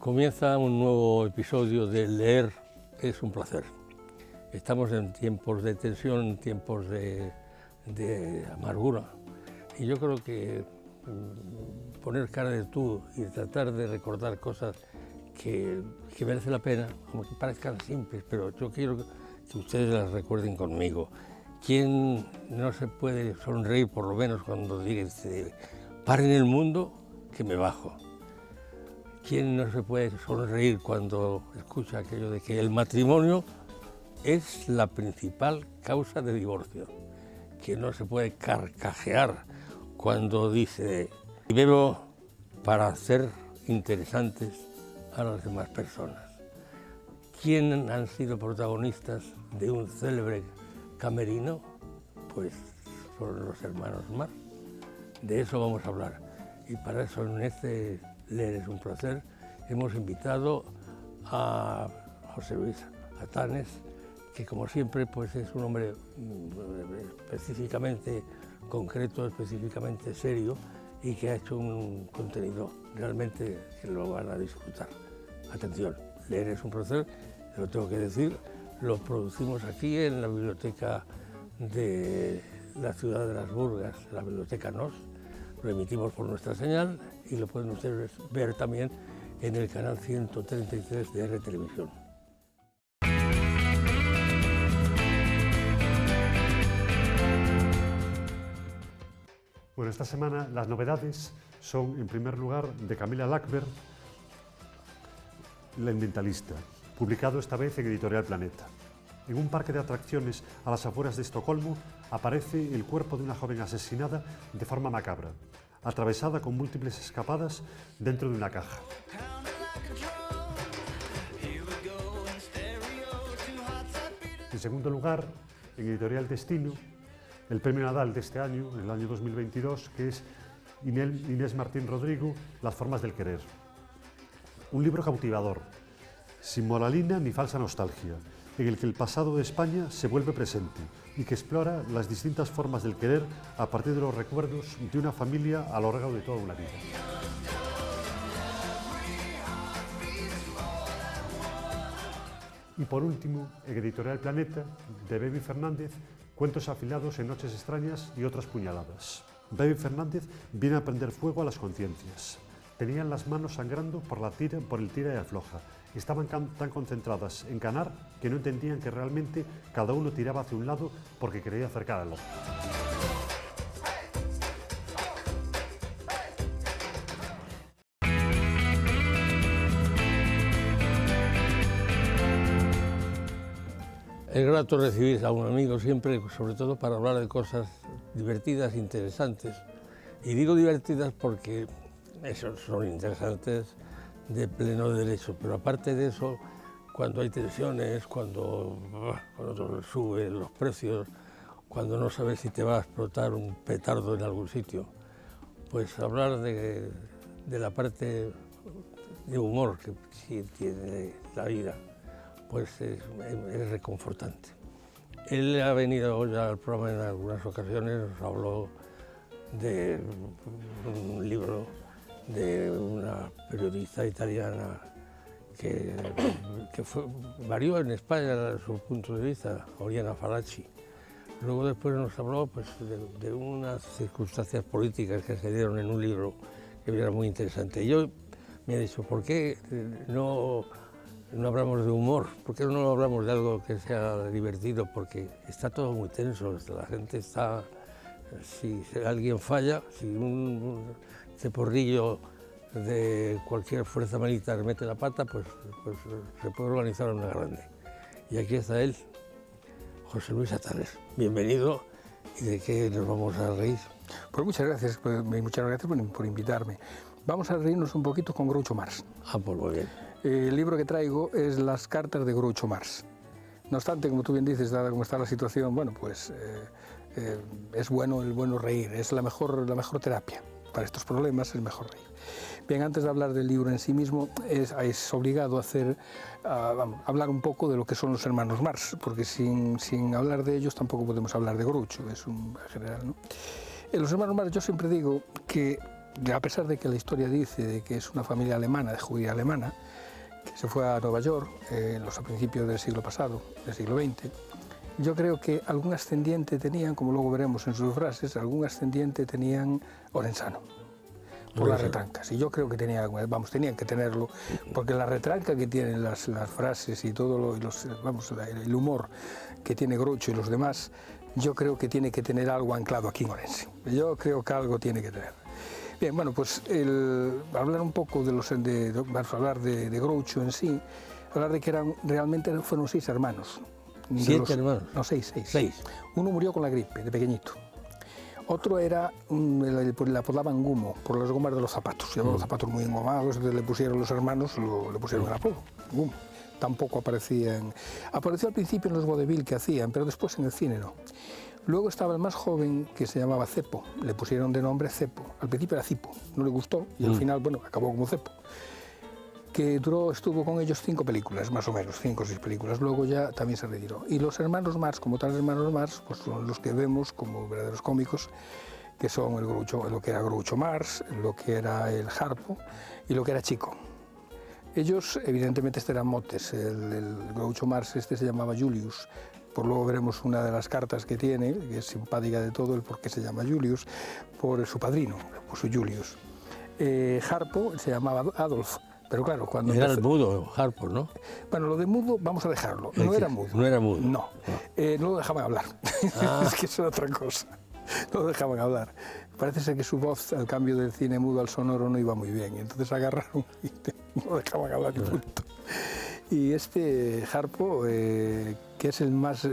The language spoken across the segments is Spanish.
Comienza un nuevo episodio de Leer es un placer. Estamos en tiempos de tensión, tiempos de amargura, y yo creo que poner cara de tú y tratar de recordar cosas que merecen la pena, como que parezcan simples, pero yo quiero que ustedes las recuerden conmigo. ¿Quién no se puede sonreír por lo menos cuando dice paren el mundo que me bajo? ¿Quién no se puede sonreír cuando escucha aquello de que el matrimonio es la principal causa de divorcio? ¿Quién no se puede carcajear cuando dice bebo para ser interesantes a las demás personas? ¿Quién han sido protagonistas de un célebre camerino? Pues son los hermanos Marx. De eso vamos a hablar. Y para eso en este Leer es un placer hemos invitado a José Luis Atanes, que como siempre pues es un hombre específicamente concreto, específicamente serio, y que ha hecho un contenido realmente que lo van a disfrutar. Atención, Leer es un placer, lo tengo que decir, lo producimos aquí en la biblioteca de la ciudad de Las Burgas, la biblioteca NOS, lo emitimos por nuestra señal y lo pueden ustedes ver también en el canal 133 de R Televisión. Bueno, esta semana las novedades son, en primer lugar, de Camila Lackberg, La Ambientalista, publicado esta vez en Editorial Planeta. En un parque de atracciones a las afueras de Estocolmo aparece el cuerpo de una joven asesinada de forma macabra, atravesada con múltiples escapadas dentro de una caja. En segundo lugar, en Editorial Destino, el premio Nadal de este año, el año 2022, que es Inés Martín Rodrigo, Las formas del querer. Un libro cautivador, sin moralina ni falsa nostalgia, en el que el pasado de España se vuelve presente y que explora las distintas formas del querer a partir de los recuerdos de una familia a lo largo de toda una vida. Y por último, en Editorial Planeta, de Baby Fernández, Cuentos afilados en noches extrañas y otras puñaladas. Baby Fernández viene a prender fuego a las conciencias. Tenían las manos sangrando por el tira y afloja. Estaban tan concentradas en ganar que no entendían que realmente cada uno tiraba hacia un lado porque quería acercar al otro. Es grato recibir a un amigo siempre, sobre todo para hablar de cosas divertidas, interesantes. Y digo divertidas porque esos son interesantes de pleno derecho, pero aparte de eso, cuando hay tensiones, cuando suben los precios, cuando no sabes si te va a explotar un petardo en algún sitio, pues hablar de la parte de humor que sí tiene la vida, pues es reconfortante. Él ha venido ya al programa en algunas ocasiones, nos habló de un libro de una periodista italiana que varió en España su punto de vista, Oriana Fallaci. Luego después nos habló pues, de unas circunstancias políticas que se dieron en un libro que era muy interesante. Y yo me he dicho, ¿por qué no hablamos de humor? ¿Por qué no hablamos de algo que sea divertido? Porque está todo muy tenso, la gente está... Si alguien falla, si un ceporrillo de cualquier fuerza militar mete la pata, pues se puede organizar una grande. Y aquí está él, José Luis Atanes. Bienvenido. ¿Y de qué nos vamos a reír? Pues muchas gracias por invitarme. Vamos a reírnos un poquito con Groucho Marx. Ah, pues muy bien. El libro que traigo es Las cartas de Groucho Marx. No obstante, como tú bien dices, dada cómo está la situación, bueno, pues es bueno el bueno reír, es la mejor terapia. Para estos problemas es mejor reír. Bien, antes de hablar del libro en sí mismo, es obligado hablar un poco de lo que son los hermanos Marx, porque sin hablar de ellos tampoco podemos hablar de Groucho, es un general, ¿no? Los hermanos Marx, yo siempre digo que a pesar de que la historia dice de que es una familia alemana, de judía alemana, que se fue a Nueva York a principios del siglo pasado, del siglo XX, yo creo que algún ascendiente tenían, como luego veremos en sus frases, algún ascendiente tenían orensano, por las retrancas. Y yo creo que tenían que tenerlo, porque la retranca que tienen las frases y todo el humor que tiene Groucho y los demás, yo creo que tiene que tener algo anclado aquí en Orense. Yo creo que algo tiene que tener. Bien, bueno, pues hablar un poco vamos a hablar de Groucho en sí, hablar de que realmente fueron 6 hermanos. 7 hermanos. No, 6. 6. Uno murió con la gripe, de pequeñito. Otro era, le apodaban Gumo, por las gomas de los zapatos. Llevaba los zapatos muy engomados, entonces le pusieron los hermanos, le pusieron el apodo, Gumo. Tampoco apareció al principio en los vodevil que hacían, pero después en el cine no. Luego estaba el más joven, que se llamaba Cepo, le pusieron de nombre Cepo. Al principio era Cipo, no le gustó, y al final, bueno, acabó como Cepo. Que estuvo con ellos 5 películas, más o menos, 5 o 6 películas, luego ya también se retiró. Y los hermanos Marx, como tal hermanos Marx, pues son los que vemos como verdaderos cómicos, que son lo que era Groucho Marx, lo que era el Harpo y lo que era Chico. Ellos, evidentemente, eran motes. El Groucho Marx se llamaba Julius. Por luego veremos una de las cartas que tiene, que es simpática de todo, el por qué se llama Julius, por su padrino, por su Julius. Harpo se llamaba Adolf. Pero claro, cuando era el mudo, Harpo, ¿no? Bueno, lo de mudo vamos a dejarlo. No era mudo. No era mudo. No, no lo dejaban hablar. Es que eso era otra cosa. No lo dejaban hablar. Parece ser que su voz, al cambio del cine mudo al sonoro, no iba muy bien. Entonces agarraron y no lo dejaban hablar ni punto. Y este Harpo, que es el más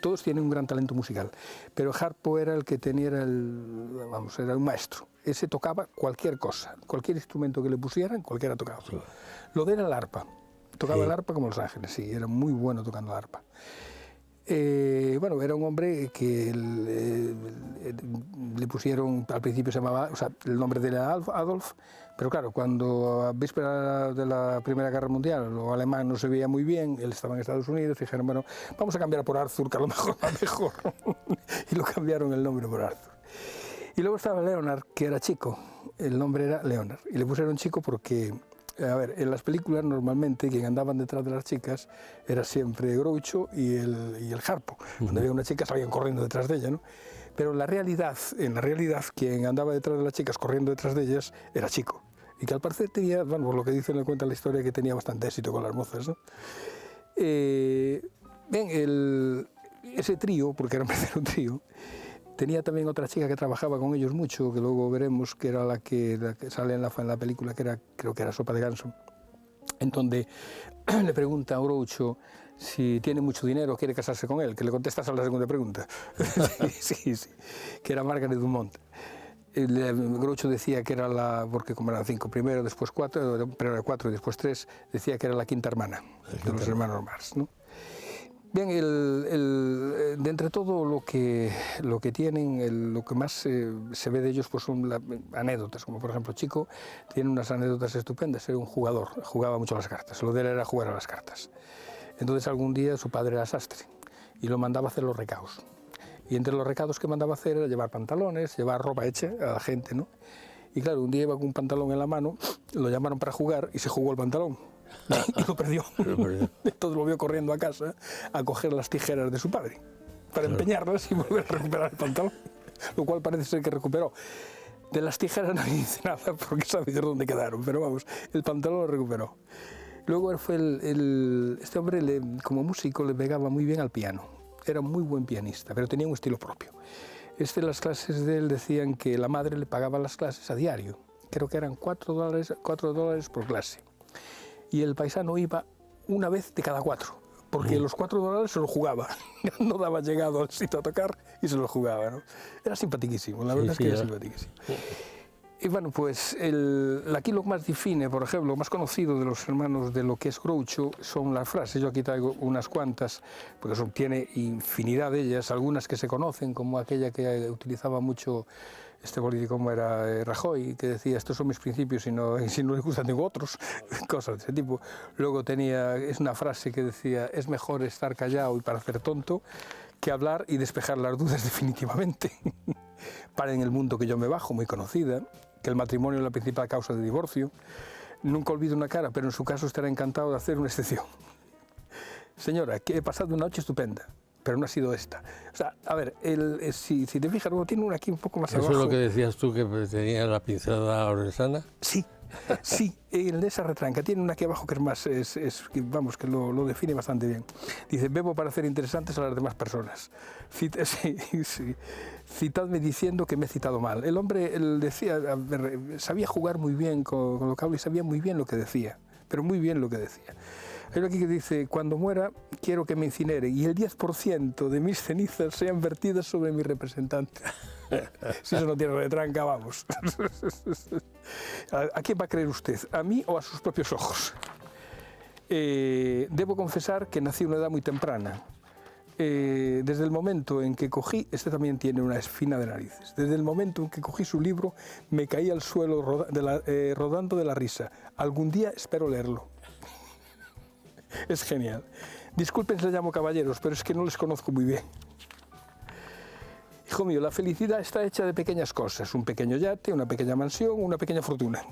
todos tienen un gran talento musical, pero Harpo era el que tenía, era un maestro. Ese tocaba cualquier cosa, cualquier instrumento que le pusieran, cualquiera tocaba. Sí. Lo de era el arpa, tocaba el arpa como Los Ángeles, sí, era muy bueno tocando el arpa. Bueno, era un hombre que le pusieron, al principio se llamaba, el nombre de él era Adolf, pero claro, cuando a víspera de la Primera Guerra Mundial, lo alemán no se veía muy bien, él estaba en Estados Unidos, dijeron, bueno, vamos a cambiar por Arthur, que a lo mejor va mejor, y lo cambiaron el nombre por Arthur. Y luego estaba Leonard, que era Chico, el nombre era Leonard, y le pusieron Chico porque, a ver, en las películas normalmente quien andaban detrás de las chicas era siempre Groucho y el Harpo. Cuando había una chica salían corriendo detrás de ella, ¿no? Pero en la realidad, quien andaba detrás de las chicas corriendo detrás de ellas era Chico. Y que al parecer tenía, bueno, por lo que dice, le cuenta la historia, que tenía bastante éxito con las mozas, ¿no? Bien, ese trío, porque era un trío, tenía también otra chica que trabajaba con ellos mucho, que luego veremos, que era la que sale en la película, creo que era Sopa de Ganso, en donde le pregunta a Groucho si tiene mucho dinero, quiere casarse con él, que le contestas a la segunda pregunta. sí, que era Margaret Dumont. Groucho decía que era porque como eran 5 primero, después 4, pero era 4 y después 3, decía que era la quinta hermana de los hermanos Marx, ¿no? Bien, de entre todo lo que tienen, lo que más se ve de ellos pues son anécdotas, como por ejemplo Chico tiene unas anécdotas estupendas, era un jugador, jugaba mucho a las cartas, lo de él era jugar a las cartas. Entonces algún día su padre era sastre y lo mandaba a hacer los recados. Y entre los recados que mandaba a hacer era llevar pantalones, llevar ropa hecha a la gente, ¿no? Y claro, un día iba con un pantalón en la mano, lo llamaron para jugar y se jugó el pantalón. Y lo perdió. Entonces volvió corriendo a casa a coger las tijeras de su padre para empeñarlas y volver a recuperar el pantalón, lo cual parece ser que recuperó. De las tijeras no dice nada porque sabe de dónde quedaron, pero vamos, el pantalón lo recuperó. Luego este hombre como músico le pegaba muy bien al piano, era muy buen pianista, pero tenía un estilo propio. Las clases de él decían que la madre le pagaba las clases a diario, creo que eran $4 por clase. Y el paisano iba una vez de cada 4, porque los $4 se lo jugaba, no daba llegado al sitio a tocar y se lo jugaba, ¿no? Era simpaticísimo, la verdad es que era simpaticísimo. Y bueno, pues aquí lo más define, por ejemplo, lo más conocido de los hermanos de lo que es Groucho son las frases. Yo aquí traigo unas cuantas, porque tiene infinidad de ellas, algunas que se conocen, como aquella que utilizaba mucho este político como era Rajoy, que decía, estos son mis principios y si no les gustan tengo otros, cosas de ese tipo. Luego es una frase que decía, es mejor estar callado y parecer tonto que hablar y despejar las dudas definitivamente. Para en el mundo que yo me bajo, muy conocida, que el matrimonio es la principal causa de divorcio. Nunca olvido una cara, pero en su caso estará encantado de hacer una excepción. Señora, que he pasado una noche estupenda, pero no ha sido esta. O sea, a ver, si te fijas, luego tiene una aquí un poco más abajo. ¿Eso es lo que decías tú, que tenía la pincelada orensana? Sí, sí, en esa retranca tiene una aquí abajo que es más, vamos, que lo define bastante bien. Dice, bebo para hacer interesantes a las demás personas. Citadme diciendo que me he citado mal. El hombre decía, a ver, sabía jugar muy bien con lo que habla y sabía muy bien lo que decía, pero muy bien lo que decía. Hay uno aquí que dice, cuando muera quiero que me incinere y el 10% de mis cenizas sean vertidas sobre mi representante. Si eso no tiene retranca, vamos. ¿A quién va a creer usted? ¿A mí o a sus propios ojos? Debo confesar que nací a una edad muy temprana. Desde el momento en que cogí, este también tiene una espina de narices, desde el momento en que cogí su libro me caí al suelo rodando de la risa. Algún día espero leerlo. Es genial. Disculpen si les llamo caballeros, pero es que no les conozco muy bien. Hijo mío, la felicidad está hecha de pequeñas cosas, un pequeño yate, una pequeña mansión, una pequeña fortuna.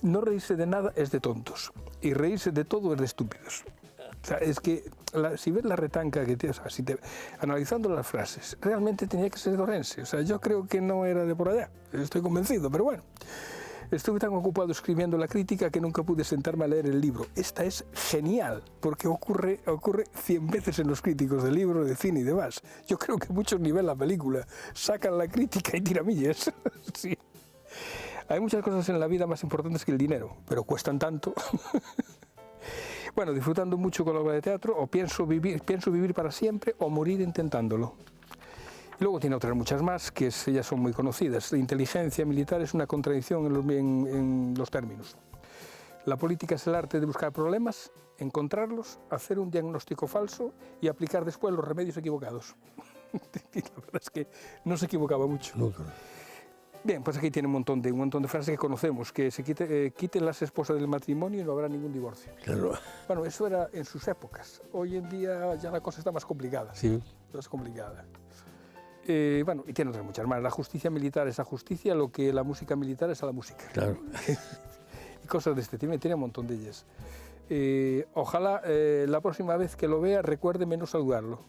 No reírse de nada es de tontos y reírse de todo es de estúpidos. O sea, es que si ves la retanca que tienes, analizando las frases, realmente tenía que ser de Orense. O sea, yo creo que no era de por allá, estoy convencido, pero bueno. Estuve tan ocupado escribiendo la crítica que nunca pude sentarme a leer el libro. Esta es genial, porque ocurre 100 veces en los críticos de libros, de cine y demás. Yo creo que muchos ni ven la película, sacan la crítica y tiramillas. Sí. Hay muchas cosas en la vida más importantes que el dinero, pero cuestan tanto. Bueno, disfrutando mucho con la obra de teatro, o pienso vivir para siempre o morir intentándolo. Luego tiene otras muchas más, que ellas son muy conocidas. La inteligencia militar es una contradicción en los términos. La política es el arte de buscar problemas, encontrarlos, hacer un diagnóstico falso y aplicar después los remedios equivocados. Y la verdad es que no se equivocaba mucho. Nunca. Bien, pues aquí tiene un montón de frases que conocemos, que se quiten las esposas del matrimonio y no habrá ningún divorcio. Claro. Bueno, eso era en sus épocas. Hoy en día ya la cosa está más complicada. Sí. Más complicada. Bueno, y tiene otras muchas más. La justicia militar es a justicia, lo que la música militar es a la música. Claro. Y cosas de este tipo, tiene un montón de ellas. Ojalá la próxima vez que lo vea recuerde menos saludarlo.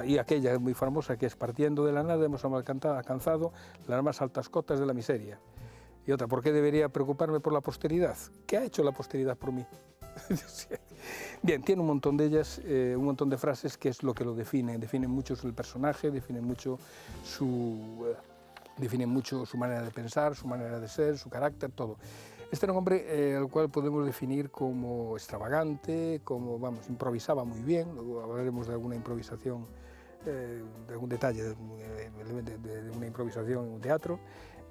Y aquella muy famosa que es partiendo de la nada hemos alcanzado las más altas cotas de la miseria. Y otra, ¿por qué debería preocuparme por la posteridad? ¿Qué ha hecho la posteridad por mí? Bien, tiene un montón de ellas, un montón de frases que es lo que lo definen. Definen mucho el personaje, definen mucho su manera de pensar, su manera de ser, su carácter, todo. Este era un hombre al cual podemos definir como extravagante, como, vamos, improvisaba muy bien. Luego hablaremos de alguna improvisación, de algún detalle de una improvisación en un teatro.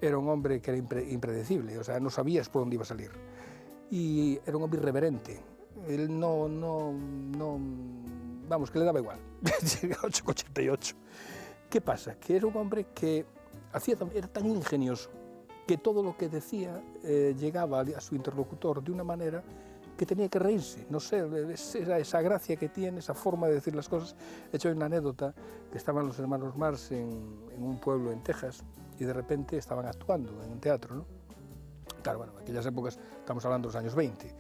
Era un hombre que era impredecible, o sea, no sabías por dónde iba a salir. Y era un hombre irreverente. Él vamos, que le daba igual. 8,88. ¿Qué pasa? Que era un hombre que era tan ingenioso que todo lo que decía llegaba a su interlocutor de una manera que tenía que reírse. No sé, era esa gracia que tiene, esa forma de decir las cosas. He hecho una anécdota, que estaban los hermanos Marx en un pueblo en Texas y de repente estaban actuando en un teatro, ¿no? Claro, bueno, en aquellas épocas, estamos hablando de los años 20,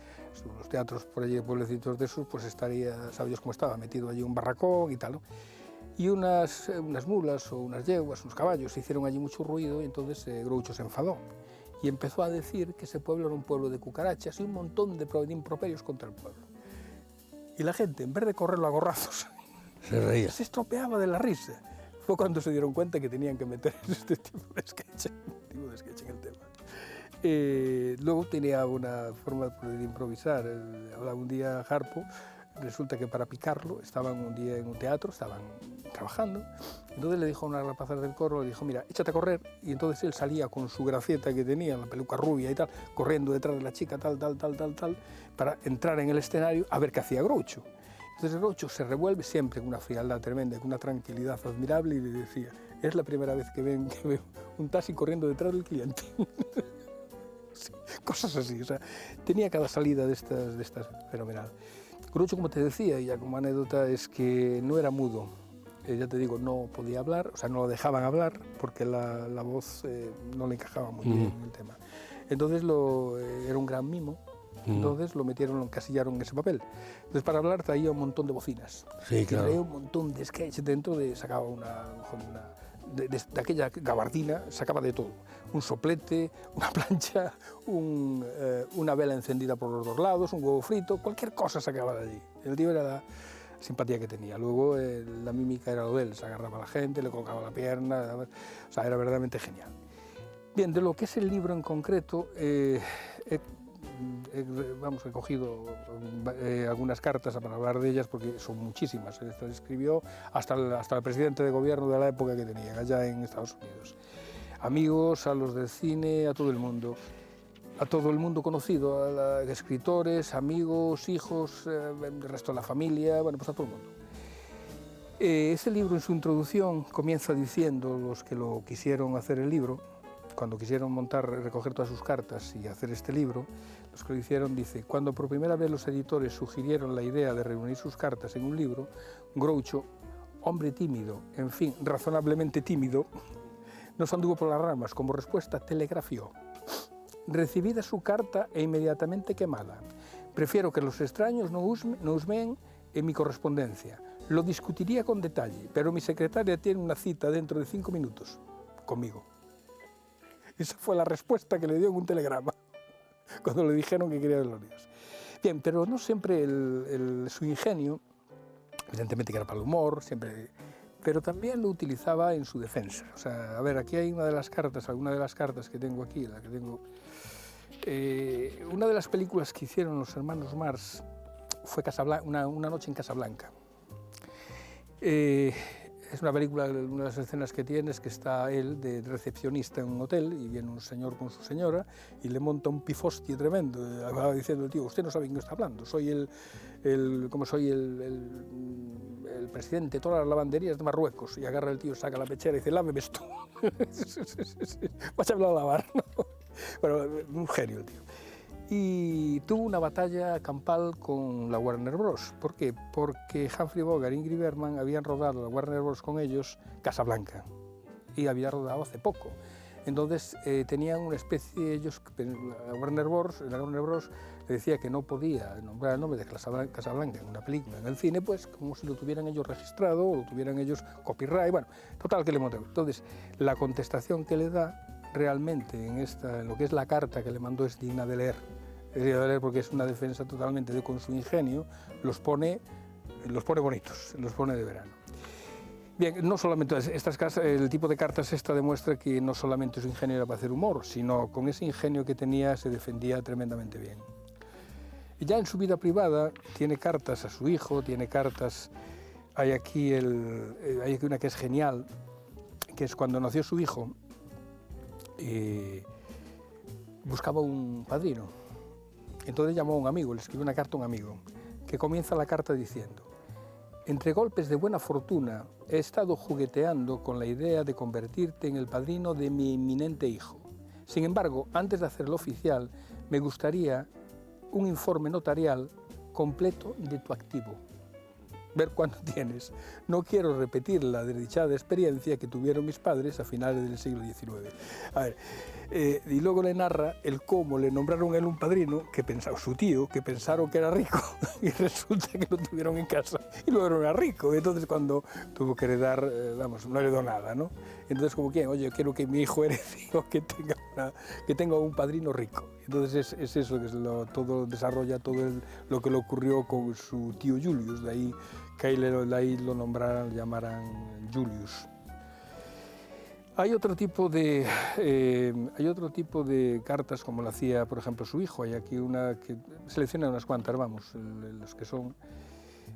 los teatros por allí de pueblecitos de esos, pues estaría, sabe Dios cómo estaba, metido allí un barracón y tal, ¿no? Y unas mulas o unas yeguas, unos caballos, hicieron allí mucho ruido y entonces Groucho se enfadó y empezó a decir que ese pueblo era un pueblo de cucarachas y un montón de improperios contra el pueblo. Y la gente, en vez de correrlo a gorrazos, se reía. Se estropeaba de la risa. Fue cuando se dieron cuenta que tenían que meter este tipo de sketch en el tema. Luego tenía una forma de improvisar. Hablaba un día Harpo, resulta que para picarlo estaban un día en un teatro, estaban trabajando, entonces le dijo a una rapazada del coro, le dijo, mira, échate a correr, y entonces él salía con su gracieta que tenía, la peluca rubia y tal, corriendo detrás de la chica, tal, para entrar en el escenario a ver qué hacía Groucho. Entonces Groucho se revuelve siempre con una frialdad tremenda, con una tranquilidad admirable y le decía, es la primera vez que veo un taxi corriendo detrás del cliente. Sí, cosas así, o sea, tenía cada salida de estas fenomenal. Groucho, como te decía, y ya como anécdota, es que no era mudo. ya te digo, no podía hablar, o sea, no lo dejaban hablar porque la voz no le encajaba muy bien en el tema. Entonces era un gran mimo, entonces lo encasillaron en ese papel. Entonces para hablar traía un montón de bocinas, Sí, claro. traía un montón de sketches dentro, sacaba de aquella gabardina, sacaba de todo. Un soplete, una plancha, una vela encendida por los dos lados, un huevo frito, cualquier cosa sacaba de allí. El tío era la simpatía que tenía. Luego la mímica era lo de él, se agarraba a la gente, le colocaba la pierna, o sea, era verdaderamente genial. Bien, de lo que es el libro en concreto, he cogido algunas cartas para hablar de ellas porque son muchísimas. Esto escribió hasta el presidente de gobierno de la época que tenían allá en Estados Unidos. Amigos, a los del cine, a todo el mundo conocido, a escritores, amigos, hijos, el resto de la familia, bueno, pues a todo el mundo. Este libro en su introducción comienza diciendo, los que lo quisieron hacer el libro, cuando quisieron recoger todas sus cartas y hacer este libro, los que lo hicieron, dice, cuando por primera vez los editores sugirieron la idea de reunir sus cartas en un libro, Groucho, hombre tímido, en fin, razonablemente tímido, nos anduvo por las ramas, como respuesta telegrafió. Recibida su carta e inmediatamente quemada. Prefiero que los extraños no husmeen en mi correspondencia. Lo discutiría con detalle, pero mi secretaria tiene una cita dentro de 5 minutos conmigo. Esa fue la respuesta que le dio en un telegrama, cuando le dijeron que quería verlos. Bien, pero no siempre su ingenio, evidentemente que era para el humor, siempre, pero también lo utilizaba en su defensa. O sea, a ver, aquí hay alguna de las cartas que tengo aquí, la que tengo. Una de las películas que hicieron los hermanos Marx fue una noche en Casablanca. Es una película, una de las escenas que tiene es que está él de recepcionista en un hotel y viene un señor con su señora y le monta un pifostie tremendo. Va diciendo el tío, usted no sabe quién está hablando, soy el presidente de todas las lavanderías de Marruecos. Y agarra el tío, saca la pechera y dice, láveme esto. Vas a hablar a lavar, ¿no? Bueno, un genio el tío. Y tuvo una batalla campal con la Warner Bros. ¿Por qué? Porque Humphrey Bogart y Ingrid Bergman habían rodado la Warner Bros. Con ellos Casablanca y había rodado hace poco. Entonces tenían una especie, ellos, la Warner Bros. Le decía que no podía nombrar el nombre de Casablanca en una película, en el cine, pues como si lo tuvieran ellos registrado o lo tuvieran ellos copyright, bueno, total que le montó. Entonces la contestación que le da realmente en lo que es la carta que le mandó es digna de leer. Es digna de leer porque es una defensa totalmente con su ingenio, los pone bonitos, los pone de verano. Bien, no solamente el tipo de cartas esta demuestra que no solamente su ingenio era para hacer humor, sino con ese ingenio que tenía se defendía tremendamente bien. Y ya en su vida privada tiene cartas a su hijo, tiene cartas, hay aquí una que es genial, que es cuando nació su hijo, buscaba un padrino. Entonces llamó a un amigo, le escribió una carta a un amigo, que comienza la carta diciendo: entre golpes de buena fortuna he estado jugueteando con la idea de convertirte en el padrino de mi inminente hijo. Sin embargo, antes de hacerlo oficial, me gustaría un informe notarial completo de tu activo. Ver cuánto tienes. No quiero repetir la desdichada experiencia que tuvieron mis padres a finales del siglo XIX. A ver, y luego le narra el cómo le nombraron a él un padrino, su tío, que pensaron que era rico, y resulta que lo tuvieron en casa, y luego no era rico. Entonces cuando tuvo que heredar, no heredó nada, ¿no? Entonces como que, oye, quiero que mi hijo herede o que tenga un padrino rico. Entonces es eso, que desarrolla todo lo que le ocurrió con su tío Julius, de ahí que ahí lo llamaran Julius. Hay otro tipo de cartas como lo hacía, por ejemplo, su hijo. Hay aquí una que selecciona unas cuantas, los que son.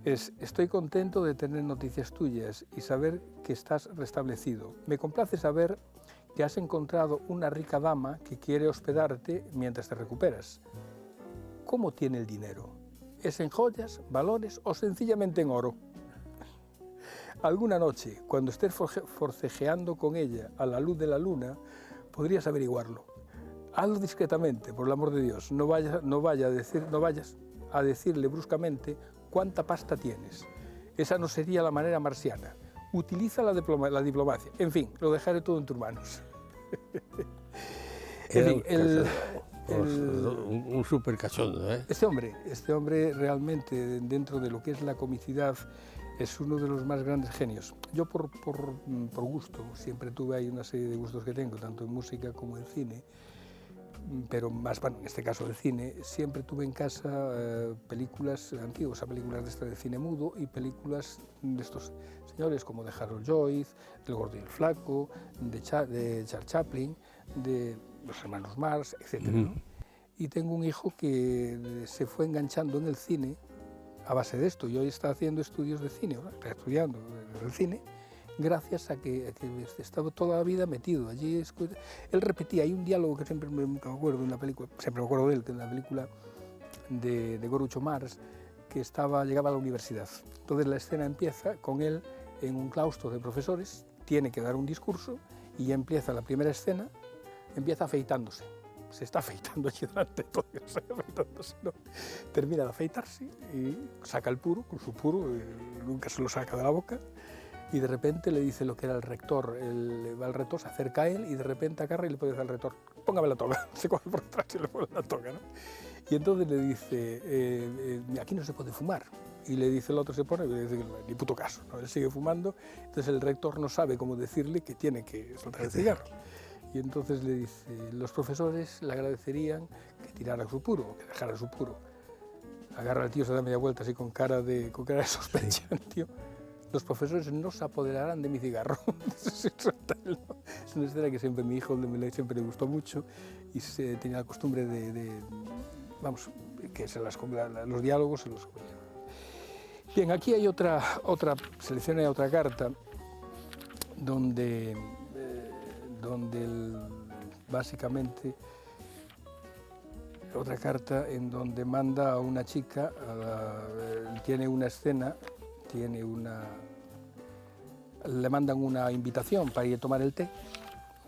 Estoy contento de tener noticias tuyas y saber que estás restablecido. Me complace saber que has encontrado una rica dama que quiere hospedarte mientras te recuperas. ¿Cómo tiene el dinero? ¿Es en joyas, valores o sencillamente en oro? Alguna noche, cuando estés forcejeando con ella a la luz de la luna, podrías averiguarlo. Hazlo discretamente, por el amor de Dios. No vayas a decirle bruscamente cuánta pasta tienes. Esa no sería la manera marciana. utiliza la diplomacia. En fin, lo dejaré todo en tus manos. En fin, un súper cachondo, ¿eh? Este hombre realmente, dentro de lo que es la comicidad, es uno de los más grandes genios. Yo por gusto, siempre tuve ahí una serie de gustos que tengo, tanto en música como en cine, pero más, bueno, en este caso el cine, siempre tuve en casa películas antiguas, películas de cine mudo y películas de estos señores como de Harold Joyce, del Gordo y el Flaco, de Charles Chaplin, de los hermanos Marx, etc. ¿no? Y tengo un hijo que se fue enganchando en el cine a base de esto, y hoy está haciendo estudios de cine, está estudiando el cine, gracias a que estaba toda la vida metido allí. Él repetía, hay un diálogo que siempre me acuerdo en la película, siempre me acuerdo de él, que en la película de Groucho Marx, que llegaba a la universidad. Entonces la escena empieza con él en un claustro de profesores, tiene que dar un discurso y ya empieza la primera escena, empieza afeitándose. Se está afeitando allí delante, todo afeitándose, ¿no? Termina de afeitarse y saca el puro, con su puro, nunca se lo saca de la boca, y de repente le dice lo que era el rector, va al rector, se acerca a él y de repente agarra y le puede decir al rector, póngame la toga, se coge por detrás y le pone la toga, ¿no? Y entonces le dice, aquí no se puede fumar. Y le dice el otro, se pone y le dice, ni puto caso, ¿no? Él sigue fumando, entonces el rector no sabe cómo decirle que tiene que soltar el cigarro. Y entonces le dice, los profesores le agradecerían que tirara su puro, que dejara su puro. Agarra al tío, se da media vuelta así con cara de sospecha, el tío. Los profesores no se apoderarán de mi cigarro. Es una escena que siempre mi hijo siempre le gustó mucho y tenía la costumbre vamos, que los diálogos se los... Bien, aquí hay seleccioné otra carta donde básicamente otra carta en donde manda a una chica, tiene una escena, le mandan una invitación para ir a tomar el té,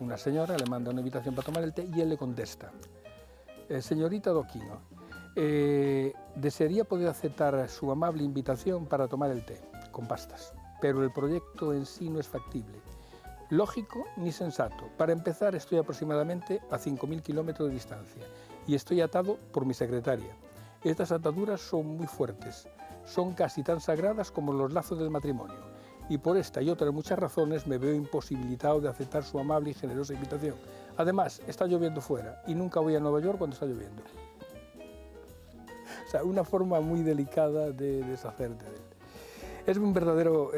una señora le manda una invitación para tomar el té y él le contesta, señorita Doquino, desearía poder aceptar su amable invitación para tomar el té con pastas, pero el proyecto en sí no es factible. Lógico ni sensato. Para empezar, estoy aproximadamente a 5.000 kilómetros de distancia y estoy atado por mi secretaria. Estas ataduras son muy fuertes, son casi tan sagradas como los lazos del matrimonio y por esta y otras muchas razones me veo imposibilitado de aceptar su amable y generosa invitación. Además, está lloviendo fuera y nunca voy a Nueva York cuando está lloviendo. O sea, una forma muy delicada de deshacerte de él. Es un verdadero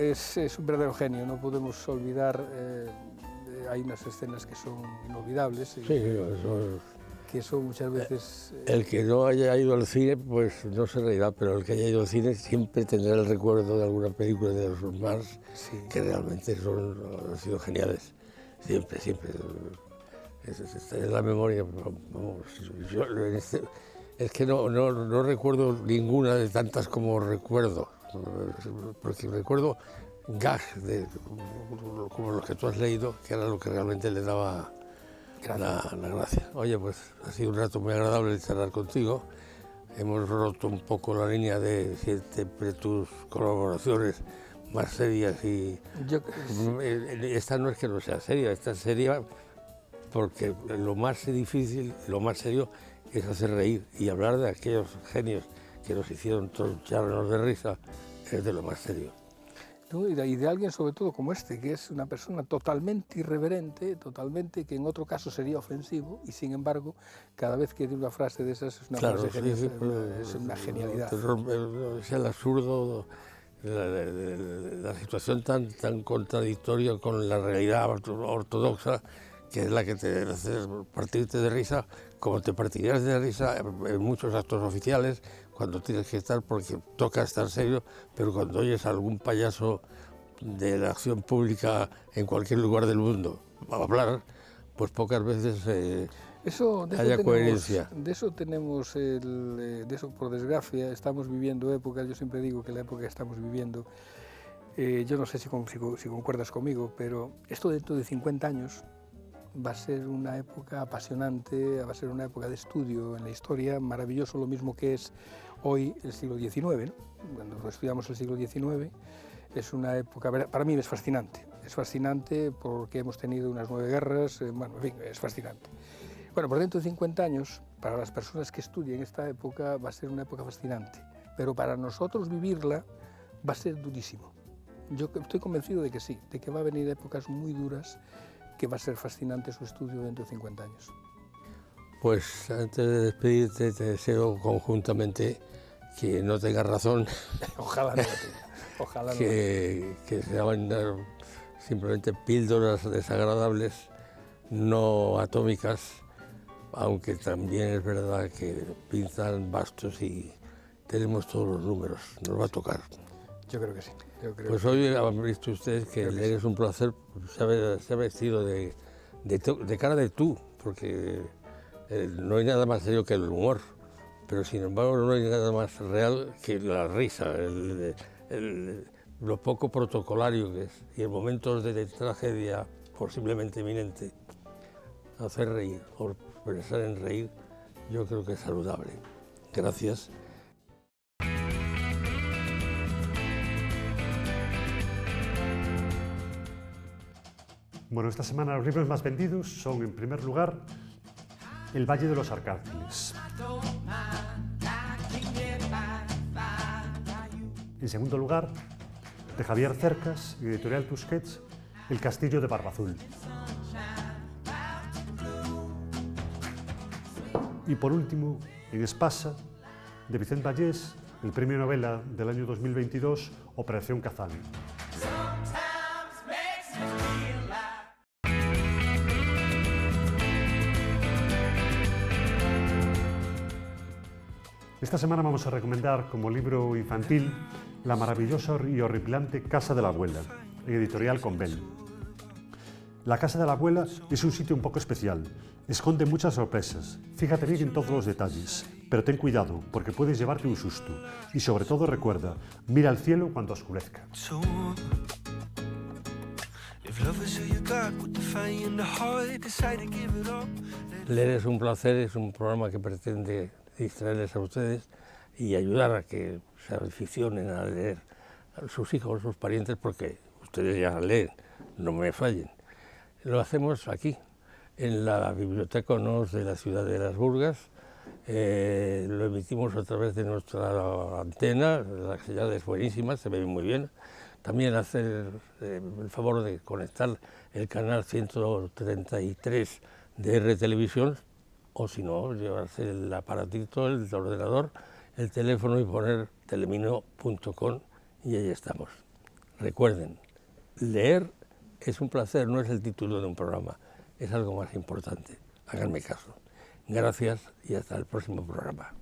genio, no podemos olvidar, hay unas escenas que son inolvidables, Sí, eso que son muchas veces... El que no haya ido al cine, pues no se reirá, pero el que haya ido al cine siempre tendrá el recuerdo de alguna película de los Marx, sí, que realmente han sido geniales, siempre. Es la memoria, vamos, es que no recuerdo ninguna de tantas como recuerdo. Porque recuerdo gags como los que tú has leído, que era lo que realmente le daba la gracia. Oye, pues ha sido un rato muy agradable charlar contigo. Hemos roto un poco la línea de siempre tus colaboraciones más serias y esta no es que no sea seria, esta es seria porque lo más difícil, lo más serio es hacer reír y hablar de aquellos genios que nos hicieron troncharnos de risa, es de lo más serio. Y de alguien sobre todo como este, que es una persona totalmente irreverente, totalmente que en otro caso sería ofensivo, y sin embargo, cada vez que dice una frase de esas es una frase genial, es una genialidad. Es el absurdo, la situación tan contradictoria con la realidad ortodoxa, que es la que te hace partirte de risa, como te partirías de risa en muchos actos oficiales, cuando tienes que estar, porque toca estar serio, pero cuando oyes a algún payaso de la acción pública en cualquier lugar del mundo hablar, pues pocas veces haya coherencia. De eso tenemos, por desgracia, estamos viviendo épocas, yo siempre digo que la época que estamos viviendo, yo no sé si concuerdas conmigo, pero esto dentro de 50 años va a ser una época apasionante, va a ser una época de estudio en la historia, maravilloso, lo mismo que es hoy el siglo XIX, ¿no? Cuando estudiamos el siglo XIX, Es una época, para mí es fascinante porque hemos tenido unas 9 guerras, bueno, en fin, es fascinante. Bueno, por dentro de 50 años, para las personas que estudien esta época va a ser una época fascinante, pero para nosotros vivirla va a ser durísimo. Yo estoy convencido de que sí, de que va a venir épocas muy duras, que va a ser fascinante su estudio dentro de 50 años. Pues antes de despedirte te deseo conjuntamente que no tengas razón. Ojalá no la tenga. Ojalá que sean simplemente píldoras desagradables, no atómicas, aunque también es verdad que pintan bastos y tenemos todos los números, nos va a tocar. Yo creo que sí. Pues hoy han visto ustedes que leer es un placer, se ha vestido de cara de tú, porque no hay nada más serio que el humor, pero sin embargo no hay nada más real que la risa, lo poco protocolario que es, y en momentos de tragedia posiblemente inminente, hacer reír o pensar en reír, yo creo que es saludable. Gracias. Bueno, esta semana los libros más vendidos son, en primer lugar, El Valle de los Arcángeles. En segundo lugar, de Javier Cercas, editorial Tusquets, El Castillo de Barbazul. Y por último, en Espasa, de Vicente Vallés, el premio novela del año 2022, Operación Kazán. Esta semana vamos a recomendar como libro infantil la maravillosa y horripilante Casa de la Abuela, en editorial Convel. La Casa de la Abuela es un sitio un poco especial, esconde muchas sorpresas, fíjate bien en todos los detalles, pero ten cuidado porque puedes llevarte un susto y sobre todo recuerda, mira al cielo cuando oscurezca. Leer es un placer, es un programa que pretende distraerles a ustedes y ayudar a que se aficionen a leer a sus hijos, sus parientes, porque ustedes ya leen, no me fallen. Lo hacemos aquí, en la Biblioteca Onos de la ciudad de Las Burgas. Lo emitimos a través de nuestra antena, la señal es buenísima, se ve muy bien. También hacer el favor de conectar el canal 133 de R Televisión, o si no, llevarse el aparatito, el ordenador, el teléfono y poner telemino.com y ahí estamos. Recuerden, leer es un placer, no es el título de un programa, es algo más importante. Háganme caso. Gracias y hasta el próximo programa.